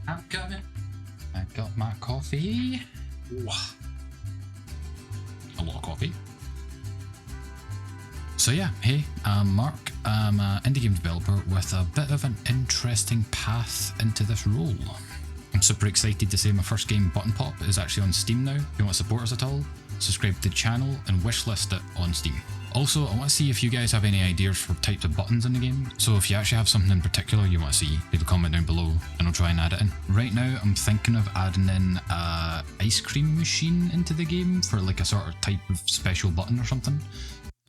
I'm coming. I got my coffee. Ooh. A lot of coffee. So yeah, hey, I'm Mark. I'm an indie game developer with a bit of an interesting path into this role. I'm super excited to say my first game, Button Pop, is actually on Steam now. If you want to support us at all, subscribe to the channel and wishlist it on Steam. Also, I want to see if you guys have any ideas for types of buttons in the game, so if you actually have something in particular you want to see, leave a comment down below and I'll try and add it in. Right now I'm thinking of adding in a ice cream machine into the game for like a sort of type of special button or something.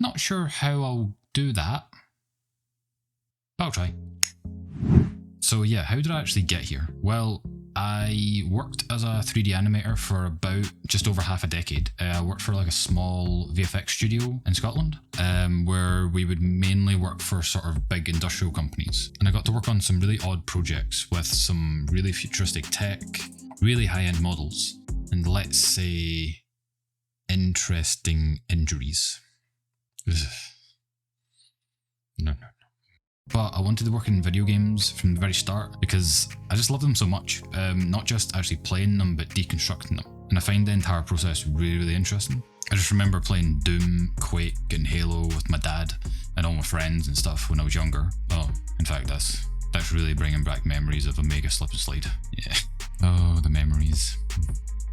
Not sure how I'll do that, but I'll try. So yeah, how did I actually get here? Well, I worked as a 3D animator for about just over half a decade. I worked for like a small VFX studio in Scotland, where we would mainly work for sort of big industrial companies. And I got to work on some really odd projects with some really futuristic tech, really high-end models, and let's say interesting injuries. No. But I wanted to work in video games from the very start because I just love them so much. Not just actually playing them, but deconstructing them. And I find the entire process really interesting. I just remember playing Doom, Quake and Halo with my dad and all my friends and stuff when I was younger. Oh, in fact, that's really bringing back memories of a mega slip and slide. Yeah. Oh, the memories.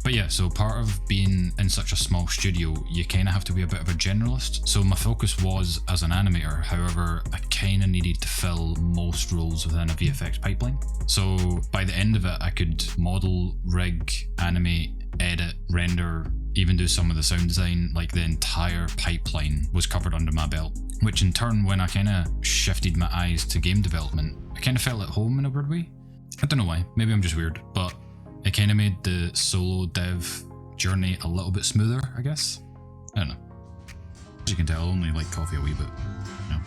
But yeah, so part of being in such a small studio, you kind of have to be a bit of a generalist. So my focus was as an animator, however, I kind of needed to fill most roles within a VFX pipeline. So by the end of it, I could model, rig, animate, edit, render, even do some of the sound design. Like the entire pipeline was covered under my belt, which in turn, when I kind of shifted my eyes to game development, I kind of felt at home in a weird way. I don't know why, maybe I'm just weird, but it kind of made the solo dev journey a little bit smoother, I guess. I don't know. As you can tell, I only like coffee a wee bit. You know.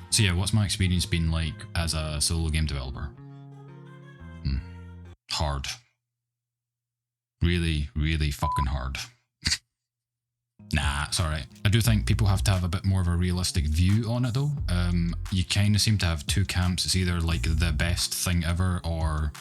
So yeah, what's my experience been like as a solo game developer? Hard. Really fucking hard. Nah, it's alright. I do think people have to have a bit more of a realistic view on it though. You kind of seem to have two camps. It's either like the best thing ever or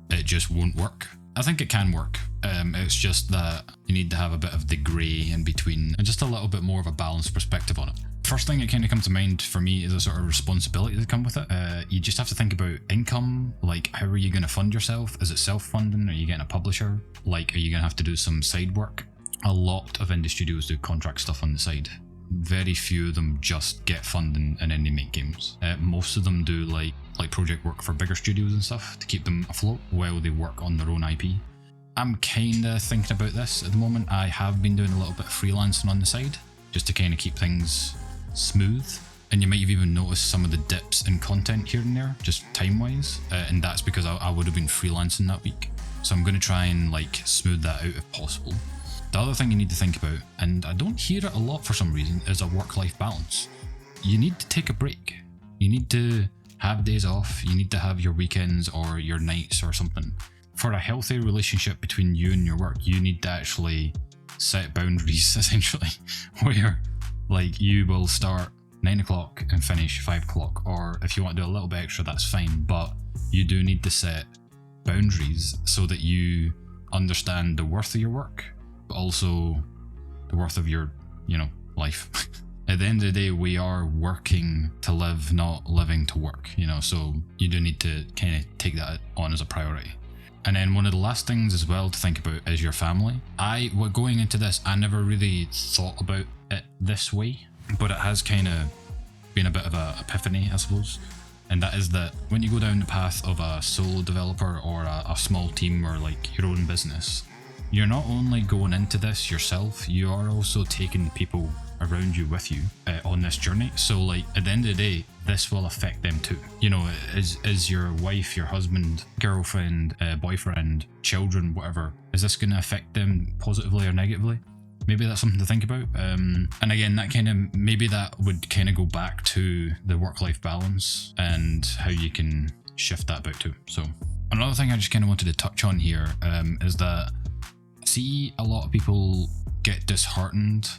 it just won't work. I think it can work. It's just that you need to have a bit of the grey in between and just a little bit more of a balanced perspective on it. First thing that kind of comes to mind for me is a sort of responsibility that comes with it. You just have to think about income, like how are you going to fund yourself? Is it self-funding? Are you getting a publisher? Like, are you going to have to do some side work? A lot of indie studios do contract stuff on the side. Very few of them just get funding and then they make games. Most of them do like project work for bigger studios and stuff to keep them afloat while they work on their own IP. I'm kinda thinking about this at the moment. I have been doing a little bit of freelancing on the side just to kind of keep things smooth. And you might have even noticed some of the dips in content here and there, just time-wise. And that's because I would have been freelancing that week. So I'm going to try and like smooth that out if possible. The other thing you need to think about, and I don't hear it a lot for some reason, is a work-life balance. You need to take a break. You need to have days off. You need to have your weekends or your nights or something. For a healthy relationship between you and your work, you need to actually set boundaries, essentially, where like you will start 9 o'clock and finish 5 o'clock, or if you want to do a little bit extra, that's fine, but you do need to set boundaries so that you understand the worth of your work, but also the worth of your, life. At the end of the day, we are working to live, not living to work, so you do need to kind of take that on as a priority. And then one of the last things as well to think about is your family. Going into this, I never really thought about it this way, but it has kind of been a bit of an epiphany, I suppose. And that is that when you go down the path of a solo developer or a small team or like your own business, you're not only going into this yourself, you are also taking the people around you with you on this journey. So like at the end of the day, this will affect them too. Is your wife, your husband, girlfriend, boyfriend, children, whatever, is this going to affect them positively or negatively? Maybe that's something to think about. And again, maybe that would kind of go back to the work-life balance and how you can shift that about too. So another thing I just kind of wanted to touch on here is that I see a lot of people get disheartened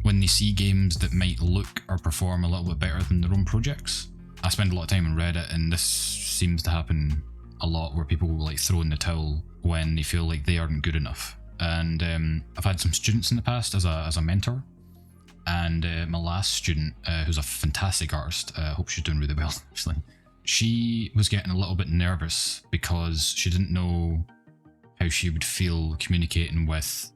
when they see games that might look or perform a little bit better than their own projects. I spend a lot of time on Reddit, and this seems to happen a lot, where people will like throw in the towel when they feel like they aren't good enough. And I've had some students in the past as a mentor, and my last student, who's a fantastic artist, I hope she's doing really well actually, she was getting a little bit nervous because she didn't know how she would feel communicating with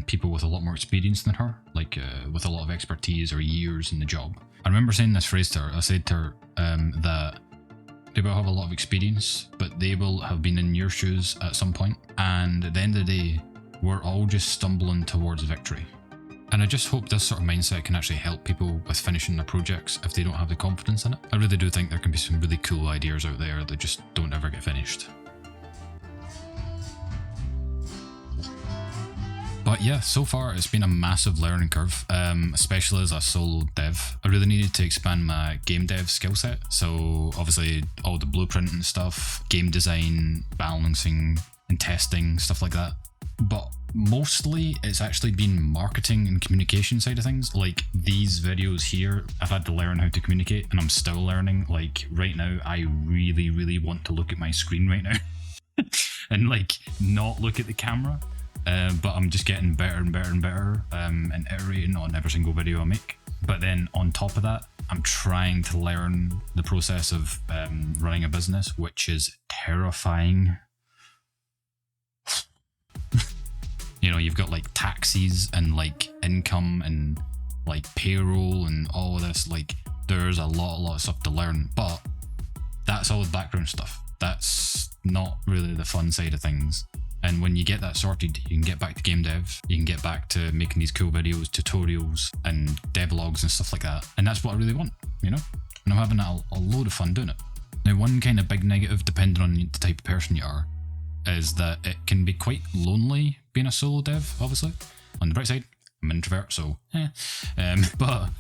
people with a lot more experience than her, like with a lot of expertise or years in the job. I remember saying this phrase to her. I said to her that they will have a lot of experience, but they will have been in your shoes at some point, and at the end of the day, we're all just stumbling towards victory. And I just hope this sort of mindset can actually help people with finishing their projects if they don't have the confidence in it. I really do think there can be some really cool ideas out there that just don't ever get finished. But yeah, so far it's been a massive learning curve, especially as a solo dev. I really needed to expand my game dev skill set. So obviously all the blueprinting stuff, game design, balancing and testing, stuff like that. But mostly it's actually been marketing and communication side of things. Like these videos here, I've had to learn how to communicate, and I'm still learning. Like right now, I really want to look at my screen right now and like not look at the camera. But I'm just getting better and better and better, and iterating on every single video I make. But then on top of that, I'm trying to learn the process of running a business, which is terrifying. You know, you've got like taxes and like income and like payroll and all of this. Like there's a lot of stuff to learn, but that's all the background stuff. That's not really the fun side of things. And when you get that sorted, you can get back to game dev, you can get back to making these cool videos, tutorials and devlogs and stuff like that. And that's what I really want, you know? And I'm having a load of fun doing it. Now, one kind of big negative, depending on the type of person you are, is that it can be quite lonely being a solo dev, obviously. On the bright side, I'm an introvert, so but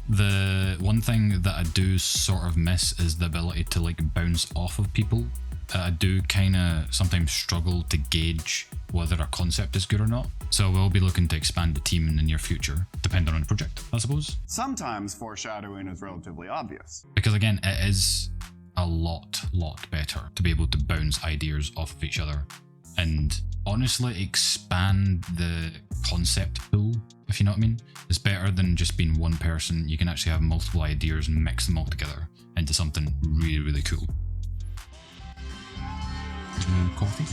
the one thing that I do sort of miss is the ability to like bounce off of people. I do kind of sometimes struggle to gauge whether a concept is good or not. So we'll be looking to expand the team in the near future, depending on the project, I suppose. Sometimes foreshadowing is relatively obvious. Because again, it is a lot better to be able to bounce ideas off of each other and honestly expand the concept pool, if you know what I mean. It's better than just being one person. You can actually have multiple ideas and mix them all together into something really cool. Coffee.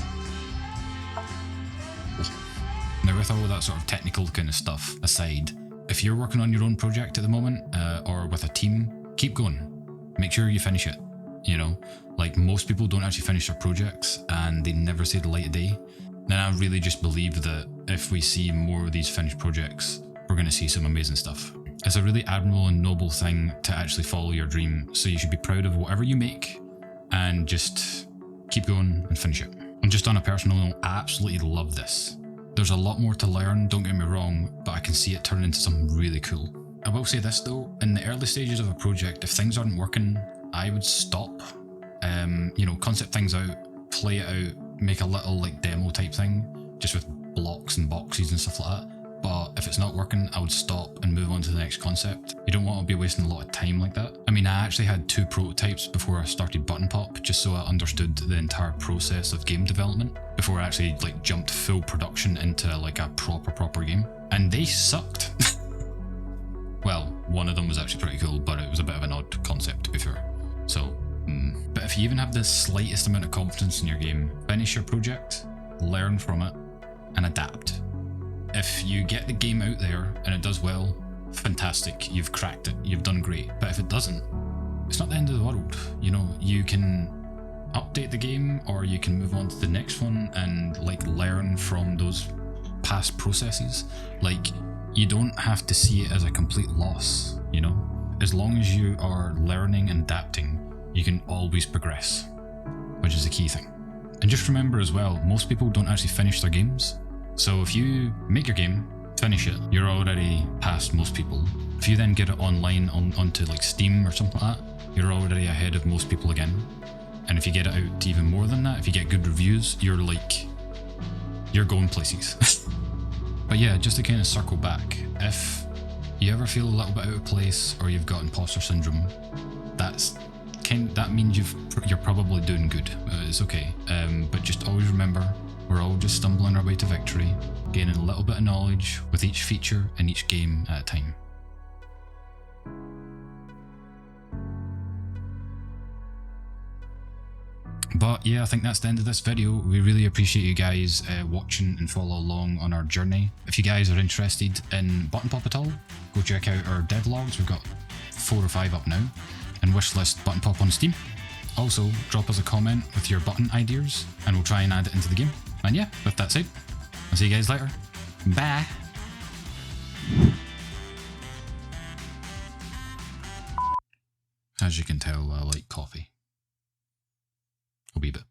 Now, with all of that sort of technical kind of stuff aside, if you're working on your own project at the moment or with a team, keep going. Make sure you finish it. You know, like most people don't actually finish their projects and they never see the light of day. And I really just believe that if we see more of these finished projects, we're going to see some amazing stuff. It's a really admirable and noble thing to actually follow your dream. So you should be proud of whatever you make and just keep going and finish it. And just on a personal note, I absolutely love this. There's a lot more to learn, don't get me wrong, but I can see it turn into something really cool. I will say this though, in the early stages of a project, if things aren't working, I would stop, you know, concept things out, play it out, make a little like demo type thing, just with blocks and boxes and stuff like that. But if it's not working, I would stop and move on to the next concept. You don't want to be wasting a lot of time like that. I mean, I actually had 2 prototypes before I started Button Pop, just so I understood the entire process of game development before I actually like jumped full production into like a proper game. And they sucked. Well, one of them was actually pretty cool, but it was a bit of an odd concept to be fair. So, but if you even have the slightest amount of confidence in your game, finish your project, learn from it, and adapt. If you get the game out there and it does well, fantastic, you've cracked it, you've done great. But if it doesn't, it's not the end of the world. You know, you can update the game or you can move on to the next one and like learn from those past processes. Like, you don't have to see it as a complete loss, you know? As long as you are learning and adapting, you can always progress, which is the key thing. And just remember as well, most people don't actually finish their games. So if you make your game, finish it, you're already past most people. If you then get it online onto like Steam or something like that, you're already ahead of most people again. And if you get it out to even more than that, if you get good reviews, you're going places. But yeah, just to kind of circle back, if you ever feel a little bit out of place or you've got imposter syndrome, that means you're probably doing good. It's okay. But just always remember, we're all just stumbling our way to victory, gaining a little bit of knowledge with each feature and each game at a time. But yeah, I think that's the end of this video. We really appreciate you guys watching and follow along on our journey. If you guys are interested in Button Pop at all, go check out our devlogs. We've got 4 or 5 up now. And wishlist Button Pop on Steam. Also, drop us a comment with your button ideas and we'll try and add it into the game. And yeah, with that said, I'll see you guys later. Bye! As you can tell, I like coffee. A wee bit.